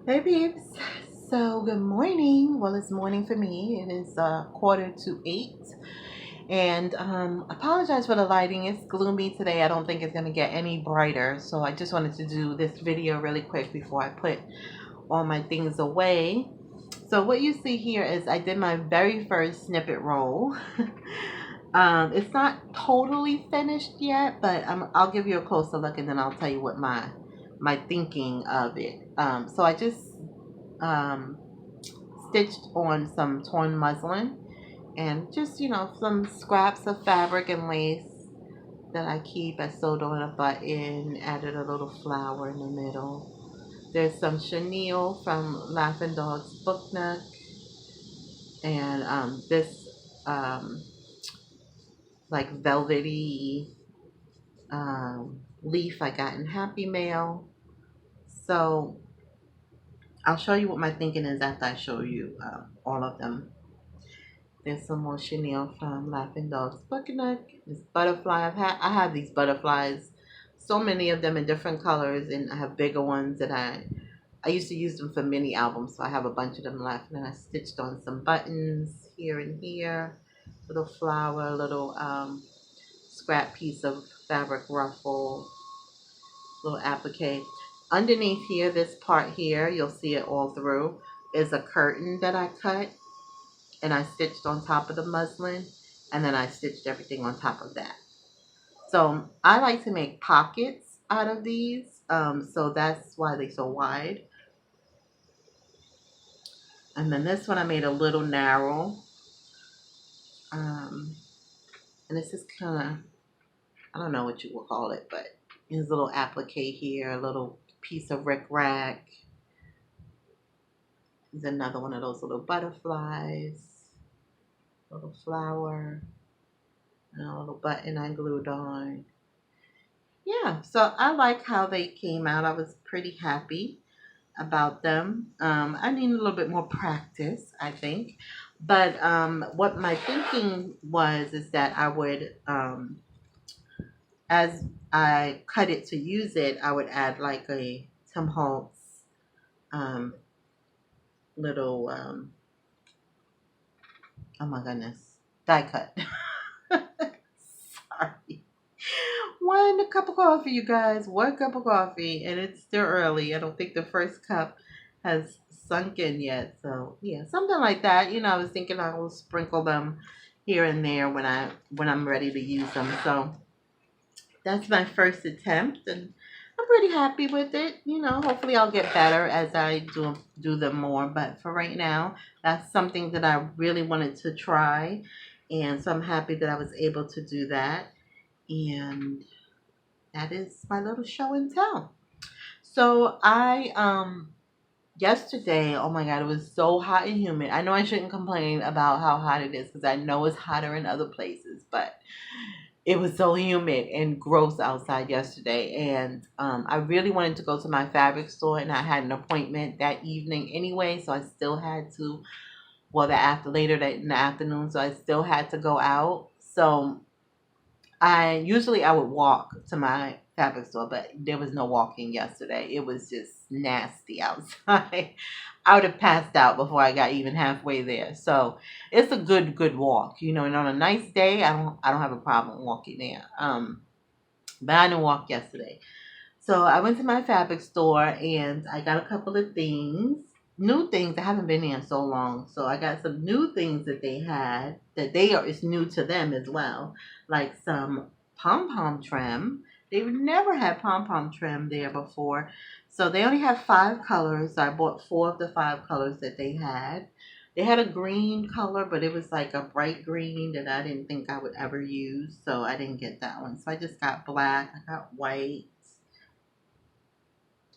Hey peeps. So good morning. Well, it's morning for me. It is 7:45, and apologize for the lighting. It's gloomy today. I don't think it's gonna get any brighter. So I just wanted to do this video really quick before I put all my things away. So what you see here is I did my very first snippet roll. It's not totally finished yet, but I'll give you a closer look and then I'll tell you what my thinking of it. So I just um, stitched on some torn muslin and just, some scraps of fabric and lace that I keep. I sewed on a button, added a little flower in the middle. There's some chenille from Laughing Dog's Book Nook, and this like velvety leaf I got in Happy Mail. So I'll show you what my thinking is after I show you all of them. There's some more chenille from Laughing Dog's Book Nook. This butterfly I have these butterflies, so many of them in different colors, and I have bigger ones that I used to use them for mini albums, so I have a bunch of them left. And then I stitched on some buttons here and here, little flower, little scrap piece of fabric ruffle, little applique. Underneath here, this part here, you'll see it all through, is a curtain that I cut and I stitched on top of the muslin, and then I stitched everything on top of that. So I like to make pockets out of these, so that's why they're so wide. And then this one I made a little narrow, and this is kind of, I don't know what you will call it, but there's a little applique here, a little piece of rickrack. There's another one of those little butterflies, little flower, and a little button I glued on. Yeah, so I like how they came out. I was pretty happy about them. I need a little bit more practice, I think. But what my thinking was is that I would, as I cut it to use it, I would add like a Tim Holtz um, little, oh my goodness, die cut. Sorry. One cup of coffee, you guys. One cup of coffee, and it's still early. I don't think the first cup has sunk in yet. So yeah, something like that. I was thinking I will sprinkle them here and there when I'm ready to use them. So that's my first attempt, and I'm pretty happy with it. Hopefully I'll get better as I do them more. But for right now, that's something that I really wanted to try, and so I'm happy that I was able to do that. And that is my little show and tell. So I yesterday, oh my god, it was so hot and humid. I know I shouldn't complain about how hot it is because I know it's hotter in other places, but it was so humid and gross outside yesterday, and I really wanted to go to my fabric store, and I had an appointment that evening anyway, so I still had to. Well, the after later that in the afternoon, so I still had to go out. So I would walk to my fabric store, but there was no walking yesterday. It was just nasty outside. I would have passed out before I got even halfway there. So it's a good walk, and on a nice day I don't have a problem walking there. But I didn't walk yesterday. So I went to my fabric store and I got a couple of things. New things. I haven't been there in so long. So I got some new things that they had that it's new to them as well. Like some pom pom trim. They've never had pom pom trim there before. So they only have 5 colors. So I bought 4 of the 5 colors that they had. They had a green color, but it was like a bright green that I didn't think I would ever use. So I didn't get that one. So I just got black. I got white.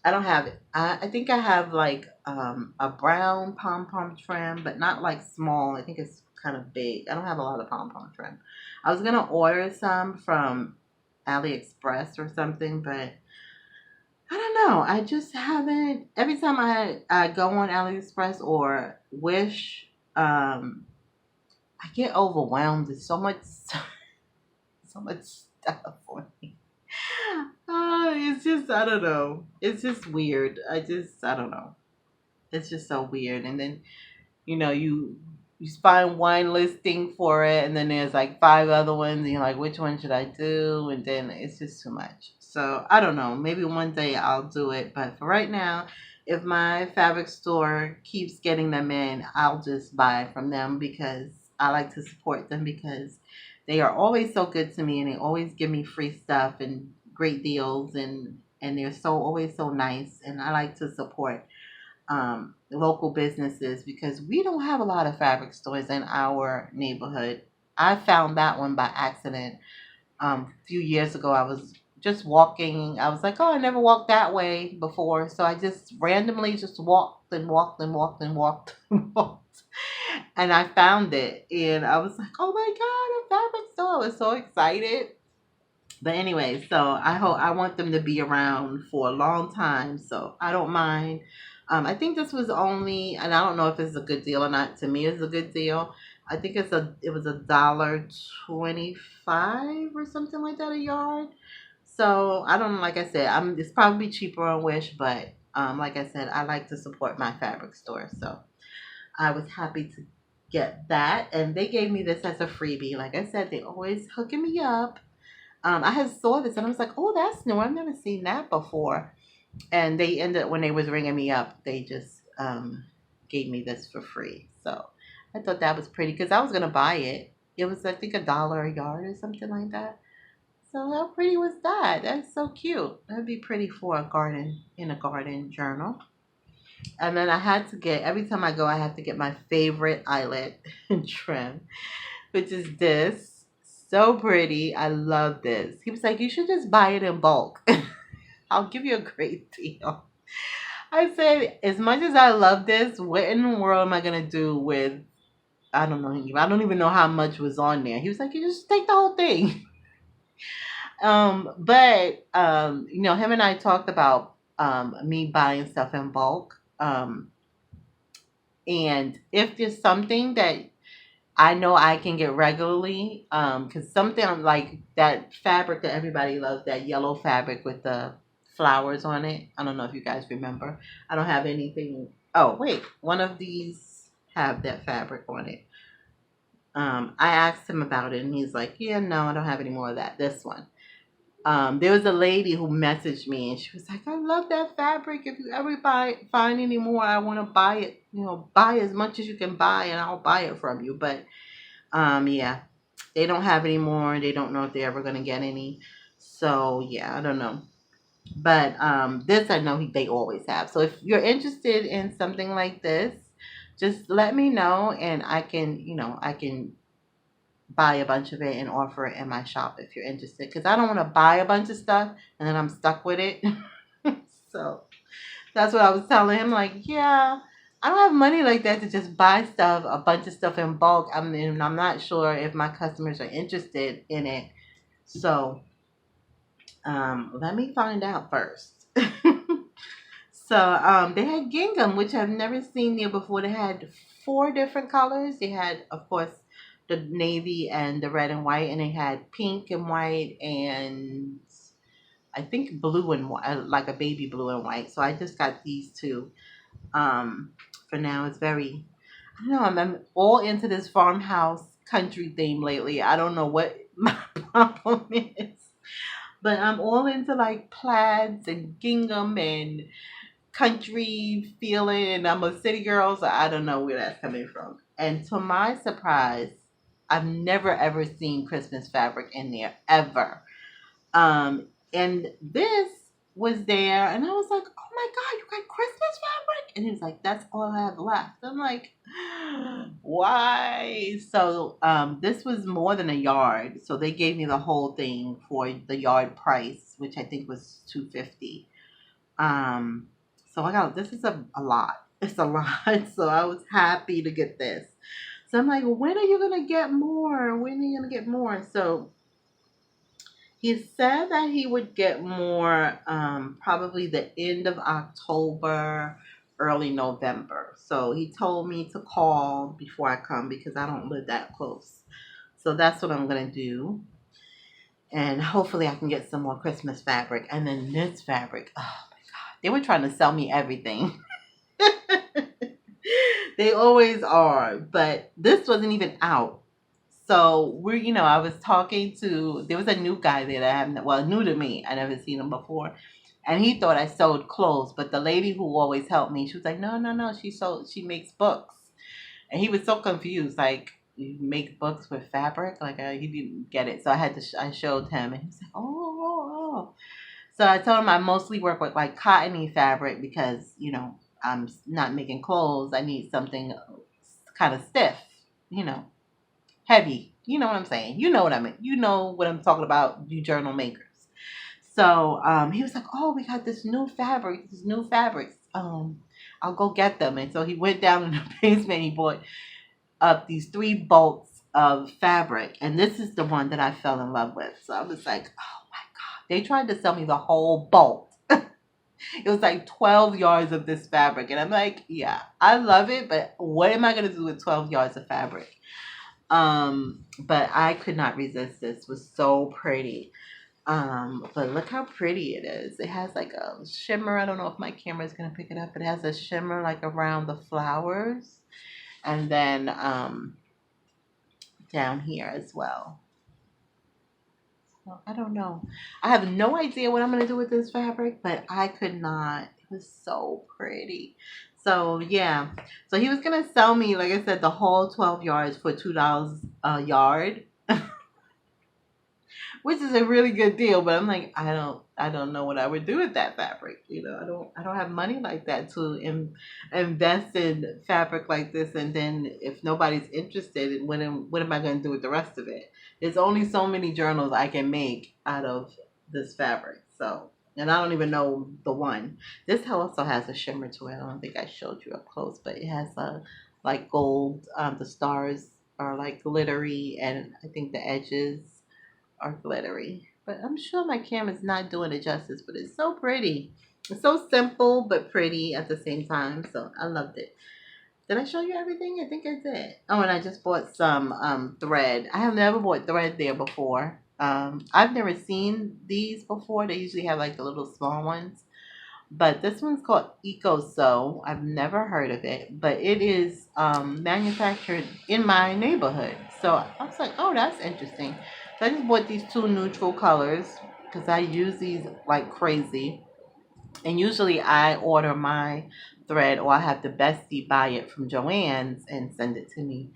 I don't have it. I think I have like a brown pom pom trim, but not like small. I think it's kind of big. I don't have a lot of pom pom trim. I was gonna order some from AliExpress or something, but I don't know. I just haven't. Every time I go on AliExpress or Wish, I get overwhelmed. There's so much so much stuff on me. It's just, I don't know. It's just weird. I don't know. It's just so weird. And then you find one listing for it, and then there's like five other ones, and you're like, which one should I do? And then it's just too much. So I don't know. Maybe one day I'll do it, but for right now, if my fabric store keeps getting them in, I'll just buy from them because I like to support them because they are always so good to me, and they always give me free stuff and great deals, and they're so always so nice, and I like to support local businesses because we don't have a lot of fabric stores in our neighborhood. I found that one by accident. A few years ago, I was just walking. I was like, oh, I never walked that way before. So I just randomly just walked and walked and walked and walked and walked. And I found it. And I was like, oh my God, a fabric store. I was so excited. But anyway, so I want them to be around for a long time. So I don't mind. I think this was only, and I don't know if it's a good deal or not. To me, it's a good deal. I think it was $1.25 or something like that a yard. So I don't know. Like I said, it's probably cheaper on Wish, but like I said, I like to support my fabric store. So I was happy to get that, and they gave me this as a freebie. Like I said, they always hooking me up. I had saw this and I was like, oh, that's new. I've never seen that before. And they ended when they was ringing me up, they just gave me this for free. So I thought that was pretty because I was gonna buy it. It was I think $1 a yard or something like that. So how pretty was that? That's so cute. That'd be pretty for a garden in a garden journal. And then I had to get every time I go, I have to get my favorite eyelet trim, which is this. So pretty. I love this. He was like, you should just buy it in bulk. I'll give you a great deal. I said, as much as I love this, what in the world am I gonna do with? I don't know. I don't even know how much was on there. He was like, you just take the whole thing. But him and I talked about me buying stuff in bulk. And if there's something that I know I can get regularly, because something like that fabric that everybody loves, that yellow fabric with the flowers on it. I don't know if you guys remember. I don't have anything. Oh, wait, one of these have that fabric on it. I asked him about it, and he's like, "Yeah, no, I don't have any more of that. This one." There was a lady who messaged me, and she was like, "I love that fabric. If you ever find any more, I want to buy it. Buy as much as you can buy, and I'll buy it from you." But yeah, they don't have any more. They don't know if they're ever gonna get any. So yeah, I don't know. But this I know they always have. So if you're interested in something like this, just let me know, and I can buy a bunch of it and offer it in my shop if you're interested. Because I don't want to buy a bunch of stuff and then I'm stuck with it. So that's what I was telling him. Like, yeah, I don't have money like that to just buy stuff, a bunch of stuff in bulk. I mean, I'm not sure if my customers are interested in it. So let me find out first. So they had gingham, which I've never seen there before. They had four different colors. They had, of course, the navy and the red and white, and they had pink and white and I think blue and white, like a baby blue and white. So I just got these two. For now, it's very. I don't know. I'm all into this farmhouse country theme lately. I don't know what my problem is, but I'm all into like plaids and gingham and country feeling, and I'm a city girl, so I don't know where that's coming from. And to my surprise, I've never ever seen Christmas fabric in there ever. And this was there, and I was like, "Oh my God, you got Christmas fabric?" And he was like, "That's all I have left." I'm like, "Why?" So, this was more than a yard, so they gave me the whole thing for the yard price, which I think was $250. Um, so I got this is a lot. It's a lot. So I was happy to get this. So I'm like, when are you gonna get more? When are you gonna get more? So he said that he would get more probably the end of October, early November. So he told me to call before I come because I don't live that close. So that's what I'm gonna do. And hopefully I can get some more Christmas fabric. And then this fabric, oh my God, they were trying to sell me everything. They always are, but this wasn't even out. So I was talking to, there was a new guy there that I haven't, well, new to me. I never seen him before. And he thought I sold clothes, but the lady who always helped me, she was like, no, no, no, she makes books. And he was so confused, like, you make books with fabric? Like, he didn't get it. So I showed him, and he was like, oh. So I told him I mostly work with like cottony fabric because, I'm not making clothes. I need something kind of stiff, you know, heavy. You know what I'm saying? You know what I mean? You know what I'm talking about, you journal makers. So he was like, oh, we got this new fabric, these new fabrics. I'll go get them. And so he went down in the basement. He bought up these 3 bolts of fabric. And this is the one that I fell in love with. So I was like, oh my God. They tried to sell me the whole bolt. It was like 12 yards of this fabric. And I'm like, yeah, I love it. But what am I going to do with 12 yards of fabric? But I could not resist this. It was so pretty. But look how pretty it is. It has like a shimmer. I don't know if my camera is going to pick it up. It has a shimmer like around the flowers. And then down here as well. So I don't know. I have no idea what I'm going to do with this fabric, but I could not. It was so pretty. So yeah. So he was going to sell me, like I said, the whole 12 yards for $2 a yard. Which is a really good deal, but I'm like, I don't know what I would do with that fabric. I don't have money like that to invest in fabric like this, and then if nobody's interested, what am I going to do with the rest of it? There's only so many journals I can make out of this fabric. So, and I don't even know the one. This also has a shimmer to it. I don't think I showed you up close, but it has a like gold. The stars are like glittery, and I think the edges are glittery. But I'm sure my camera's not doing it justice, but it's so pretty. It's so simple but pretty at the same time. So I loved it. Did I show you everything? I think I did. Oh, and I just bought some thread. I have never bought thread there before. I've never seen these before. They usually have like the little small ones. But this one's called Eco Sew. I've never heard of it, but it is manufactured in my neighborhood. So I was like, oh, that's interesting. So I just bought these 2 neutral colors because I use these like crazy. And usually I order my thread, or I have the bestie buy it from Joann's and send it to me.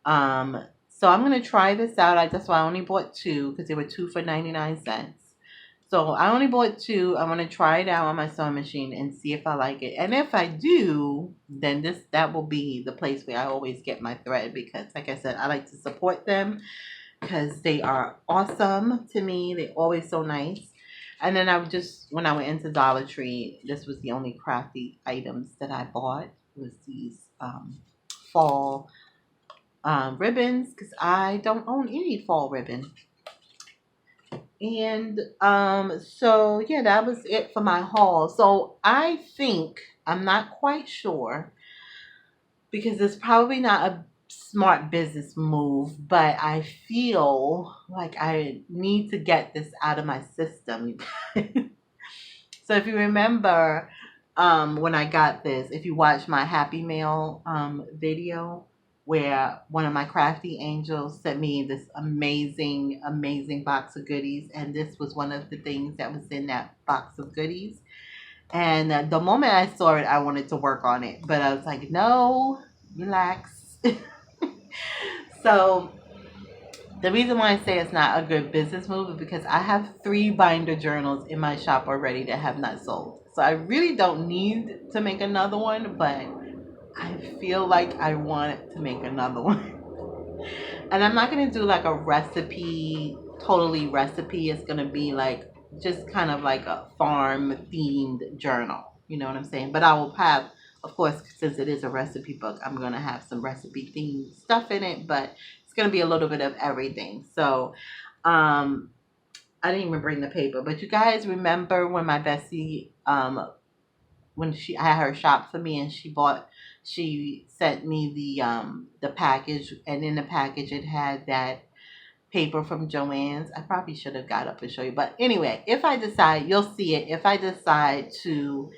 So I'm going to try this out. That's why I only bought 2 because they were 2 for 99¢. So I only bought 2. I'm going to try it out on my sewing machine and see if I like it. And if I do, then that will be the place where I always get my thread because, like I said, I like to support them because they are awesome to me. They're always so nice. And then when I went into Dollar Tree, this was the only crafty items that I bought. It was these fall ribbons because I don't own any fall ribbon. And so yeah, that was it for my haul. So I think, I'm not quite sure because it's probably not a smart business move, but I feel like I need to get this out of my system. So if you remember when I got this, if you watch my Happy Mail video, where one of my crafty angels sent me this amazing, amazing box of goodies. And this was one of the things that was in that box of goodies. And the moment I saw it, I wanted to work on it. But I was like, no, relax. So the reason why I say it's not a good business move is because I have 3 binder journals in my shop already that have not sold. So I really don't need to make another one, but I feel like I want to make another one. And I'm not going to do like a recipe, totally recipe. It's going to be like just kind of like a farm themed journal. You know what I'm saying? But I will have, of course, since it is a recipe book, I'm going to have some recipe themed stuff in it, but it's going to be a little bit of everything. So, I didn't even bring the paper, but you guys remember when my bestie, when I had her shop for me and she sent me the package, and in the package it had that paper from Joann's. I probably should have got up and show you, but anyway, if I decide, you'll see it, if I decide to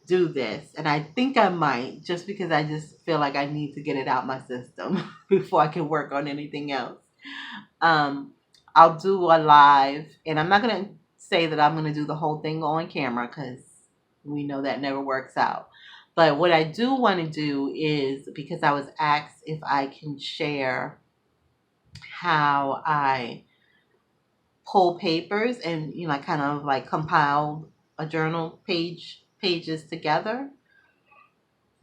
do this, and I think I might, just because I just feel like I need to get it out my system before I can work on anything else. Um, I'll do a live, and I'm not gonna say that I'm gonna do the whole thing on camera because we know that never works out. But what I do want to do is, because I was asked if I can share how I pull papers and kind of like compile a journal pages together.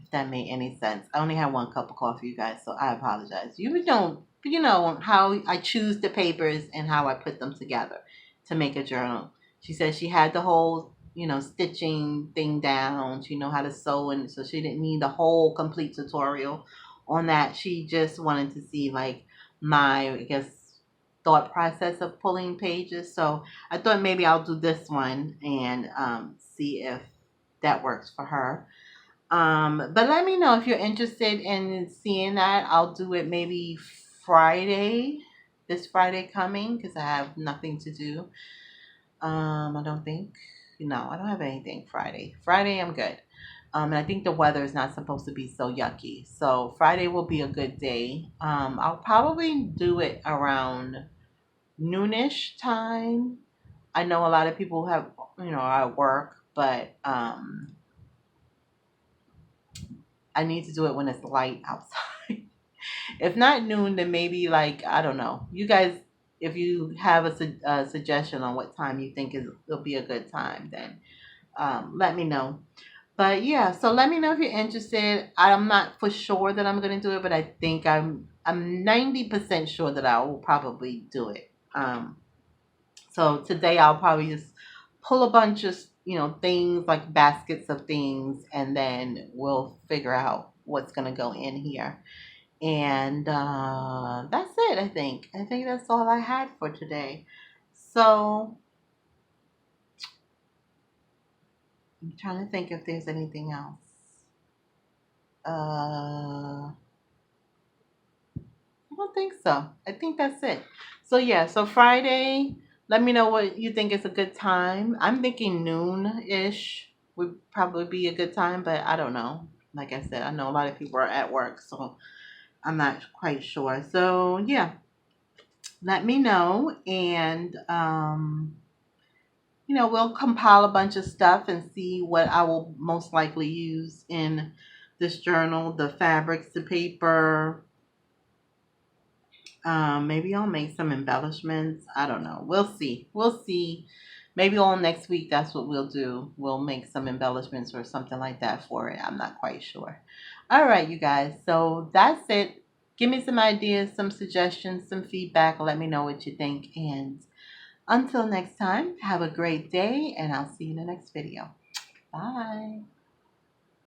If that made any sense. I only had one cup of coffee, you guys, so I apologize. You don't, how I choose the papers and how I put them together to make a journal. She said she had the whole, stitching thing down. She know how to sew, and so she didn't need the whole complete tutorial on that. She just wanted to see like my, I guess, thought process of pulling pages. So I thought maybe I'll do this one and see if that works for her. But let me know if you're interested in seeing that. I'll do it maybe Friday, this Friday coming, because I have nothing to do. I don't think, no, I don't have anything Friday. Friday, I'm good. And I think the weather is not supposed to be so yucky. So Friday will be a good day. I'll probably do it around noonish time. I know a lot of people have, are at work, but I need to do it when it's light outside. If not noon, then maybe like, I don't know. You guys, if you have a suggestion on what time you think will be a good time, then let me know. But yeah, so let me know if you're interested. I'm not for sure that I'm going to do it, but I think I'm 90% sure that I will probably do it. So today I'll probably just pull a bunch of, things like baskets of things, and then we'll figure out what's going to go in here. And that's it, I think. I think that's all I had for today. So I'm trying to think if there's anything else. I don't think so. I think that's it. So yeah, so Friday, let me know what you think is a good time. I'm thinking noon-ish would probably be a good time, but I don't know. Like I said, I know a lot of people are at work, so I'm not quite sure. So yeah, let me know, and we'll compile a bunch of stuff and see what I will most likely use in this journal, the fabrics, the paper. Maybe I'll make some embellishments. I don't know. We'll see. We'll see. Maybe all next week, that's what we'll do. We'll make some embellishments or something like that for it. I'm not quite sure. All right, you guys. So that's it. Give me some ideas, some suggestions, some feedback. Let me know what you think. And until next time, have a great day, and I'll see you in the next video. Bye.